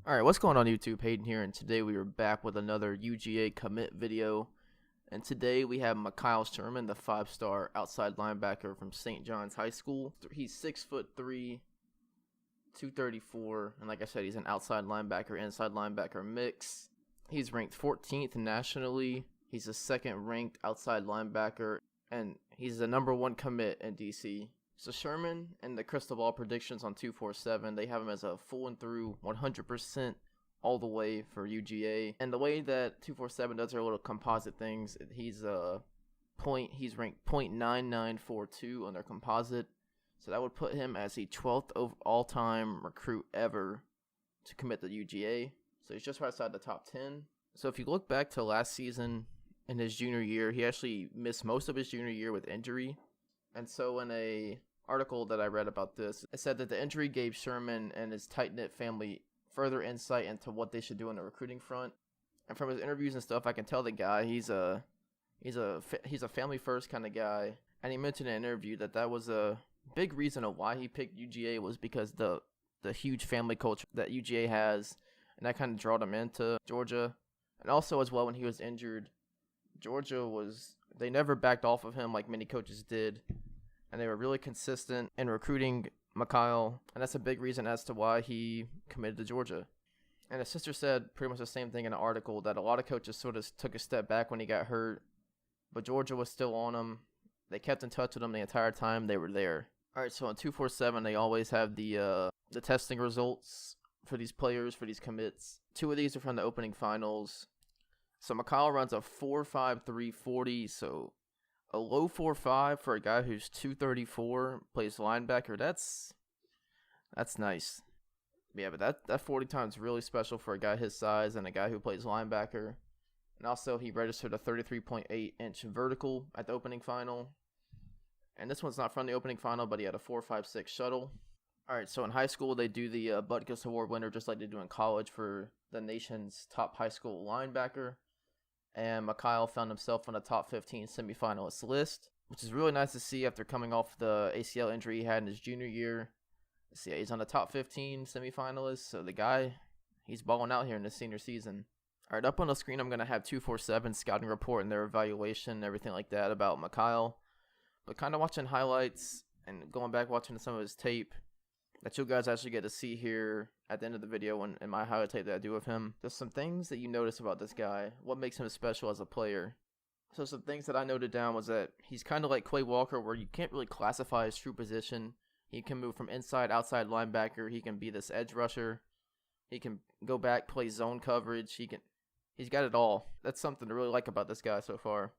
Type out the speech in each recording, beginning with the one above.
Alright, what's going on YouTube? Hayden here, and today we are back with another UGA commit video. And today we have Mekhail Sherman, the 5-star outside linebacker from St. John's High School. He's 6'3", 234, and like I said, he's an outside linebacker, inside linebacker mix. He's ranked 14th nationally. He's a second ranked outside linebacker, and he's the #1 commit in DC. So Sherman and the crystal ball predictions on 247, they have him as a full and through 100% all the way for UGA. And the way that 247 does their little composite things, he's ranked .9942 on their composite. So that would put him as the 12th all-time recruit ever to commit to UGA. So he's just right outside the top 10. So if you look back to last season in his junior year, he actually missed most of his junior year with injury. And so in a article that I read about this, it said that the injury gave Sherman and his tight-knit family further insight into what they should do on the recruiting front. And from his interviews and stuff, I can tell the guy he's a family first kind of guy. And he mentioned in an interview that was a big reason of why he picked UGA was because the huge family culture that UGA has, and that kind of drew him into Georgia. And also as well, when he was injured, they never backed off of him like many coaches did. And they were really consistent in recruiting Mekhail, and that's a big reason as to why he committed to Georgia. And his sister said pretty much the same thing in an article, that a lot of coaches sort of took a step back when he got hurt, but Georgia was still on him. They kept in touch with him the entire time they were there. All right, so on 247, they always have the testing results for these players, for these commits. 2 of these are from the opening finals. So Mekhail runs a 4.53 40, so a low 4.5 for a guy who's 234, plays linebacker. That's nice. Yeah, but that 40 time is really special for a guy his size and a guy who plays linebacker. And also, he registered a 33.8-inch vertical at the opening final. And this one's not from the opening final, but he had a 4.56 shuttle. All right, so in high school, they do the Butkus Award winner just like they do in college for the nation's top high school linebacker. And Mekhail found himself on the top 15 semifinalist list, which is really nice to see after coming off the ACL injury he had in his junior year. So yeah, he's on the top 15 semifinalists, so the guy, he's balling out here in his senior season. All right, up on the screen, I'm going to have 247 scouting report and their evaluation and everything like that about Mekhail. But kind of watching highlights and going back watching some of his tape that you guys actually get to see here at the end of the video in my highlight tape that I do of him. There's some things that you notice about this guy, what makes him special as a player. So some things that I noted down was that he's kind of like Quay Walker, where you can't really classify his true position. He can move from inside, outside linebacker. He can be this edge rusher. He can go back, play zone coverage. He's got it all. That's something to really like about this guy so far.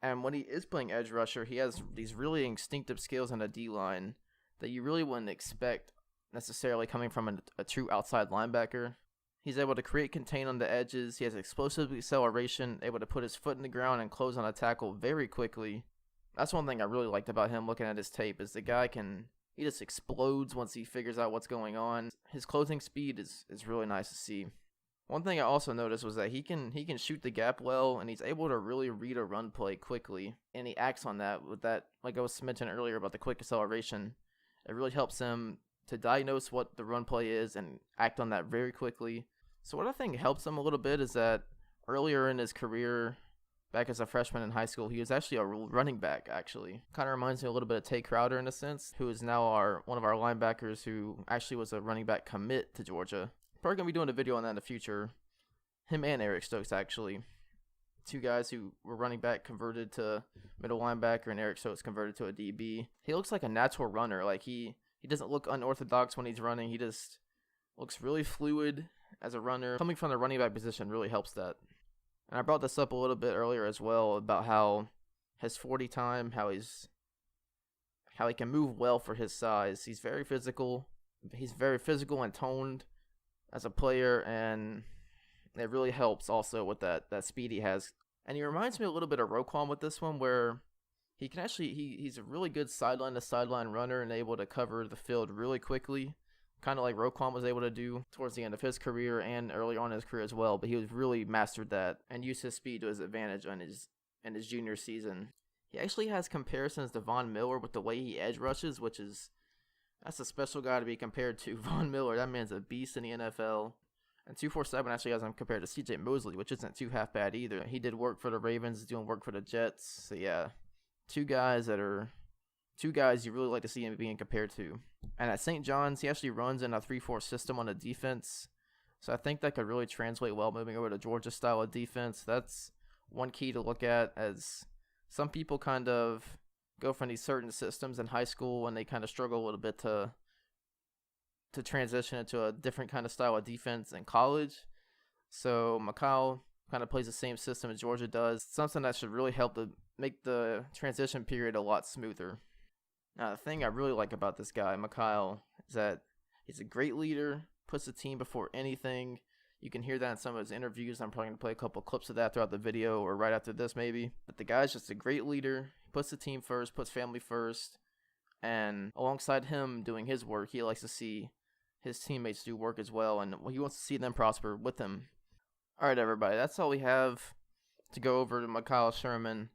And when he is playing edge rusher, he has these really instinctive skills on the D-line that you really wouldn't expect necessarily coming from a true outside linebacker. He's able to create contain on the edges. He has explosive acceleration, able to put his foot in the ground and close on a tackle very quickly. That's one thing I really liked about him looking at his tape, is the guy he just explodes once he figures out what's going on. His closing speed is really nice to see. One thing I also noticed was that he can shoot the gap well, and he's able to really read a run play quickly, and he acts on that with that, like I was mentioning earlier about the quick acceleration. It really helps him to diagnose what the run play is and act on that very quickly. So what I think helps him a little bit is that earlier in his career, back as a freshman in high school, he was actually a running back, actually. Kind of reminds me a little bit of Tay Crowder in a sense, who is now one of our linebackers who actually was a running back commit to Georgia. Probably going to be doing a video on that in the future. Him and Eric Stokes, actually. 2 guys who were running back converted to middle linebacker, and Eric Stokes converted to a DB. He looks like a natural runner. Like he doesn't look unorthodox when he's running. He just looks really fluid as a runner. Coming from the running back position really helps that. And I brought this up a little bit earlier as well about how his 40 time, how he can move well for his size. He's very physical. He's very physical and toned as a player, and it really helps also with that speed he has. And he reminds me a little bit of Roquan with this one, where he can actually, he's a really good sideline to sideline runner and able to cover the field really quickly, kind of like Roquan was able to do towards the end of his career and early on in his career as well. But he was really mastered that and used his speed to his advantage in his junior season. He actually has comparisons to Von Miller with the way he edge rushes, which is That's a special guy to be compared to. Von Miller, that man's a beast in the NFL. And 247 actually has him compared to C.J. Mosley, which isn't too half bad either. He did work for the Ravens, doing work for the Jets. So yeah, two guys you really like to see him being compared to. And at St. John's, he actually runs in a 3-4 system on the defense. So I think that could really translate well moving over to Georgia's style of defense. That's one key to look at, as some people kind of go from these certain systems in high school and they kind of struggle a little bit to transition into a different kind of style of defense in college. So Mekhail kind of plays the same system as Georgia does. Something that should really help to make the transition period a lot smoother. Now, the thing I really like about this guy, Mekhail, is that he's a great leader, puts the team before anything. You can hear that in some of his interviews. I'm probably going to play a couple clips of that throughout the video or right after this maybe. But the guy's just a great leader. He puts the team first, puts family first. And alongside him doing his work, he likes to see his teammates do work as well. And he wants to see them prosper with him. All right, everybody. That's all we have to go over to Mekhail Sherman.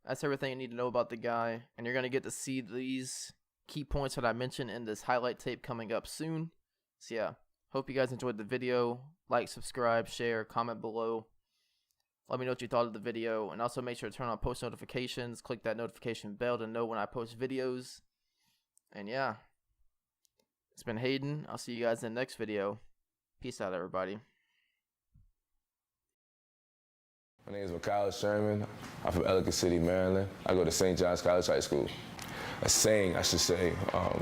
That's everything you need to know about the guy. And you're going to get to see these key points that I mentioned in this highlight tape coming up soon. So yeah, hope you guys enjoyed the video. Like, subscribe, share, comment below. Let me know what you thought of the video. And also make sure to turn on post notifications. Click that notification bell to know when I post videos. And yeah, it's been Hayden. I'll see you guys in the next video. Peace out, everybody. My name is Mekhail Sherman. I'm from Ellicott City, Maryland. I go to St. John's College High School. A saying, I should say,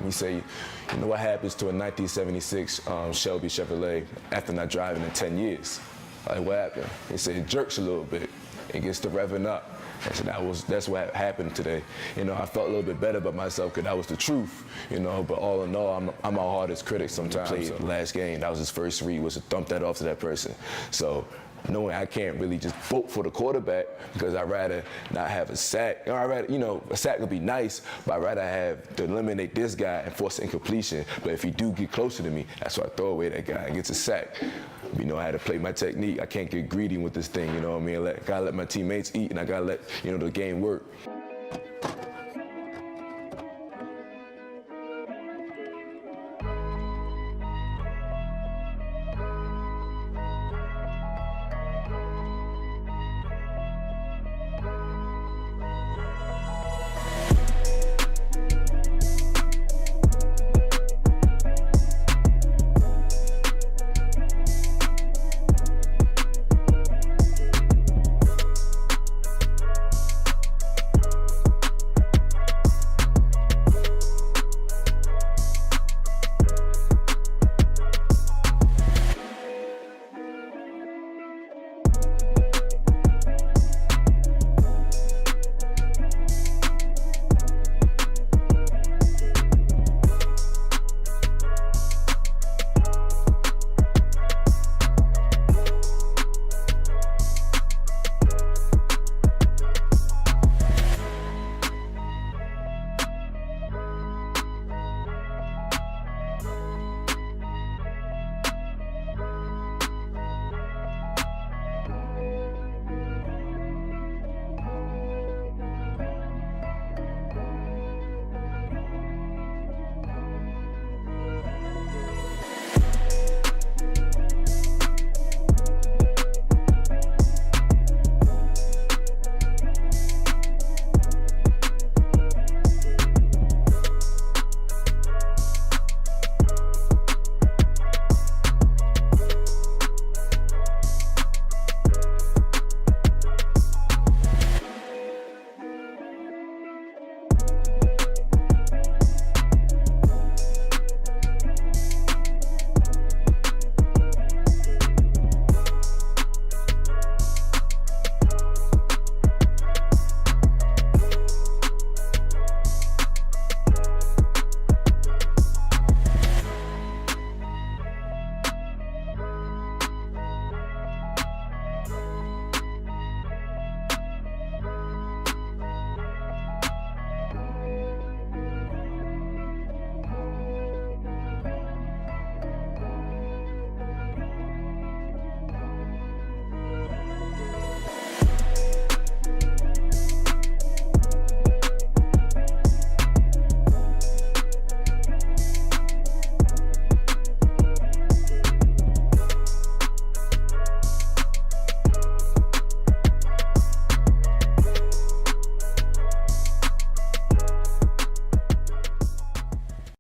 we say, you know what happens to a 1976 Shelby Chevrolet after not driving in 10 years? Like, what happened? He said it jerks a little bit. It gets to revving up. And so that's what happened today. You know, I felt a little bit better about myself because that was the truth, you know, but all in all, I'm our hardest critic sometimes. Played the last game, that was his first read, was to thump that off to that person. So, knowing I can't really just vote for the quarterback because I'd rather not have a sack. Or I'd rather, you know, a sack would be nice, but I'd rather have to eliminate this guy and force incompletion. But if he do get closer to me, that's why I throw away that guy and gets a sack. You know, I had to play my technique. I can't get greedy with this thing, you know what I mean? Gotta let my teammates eat, and I gotta let, you know, the game work.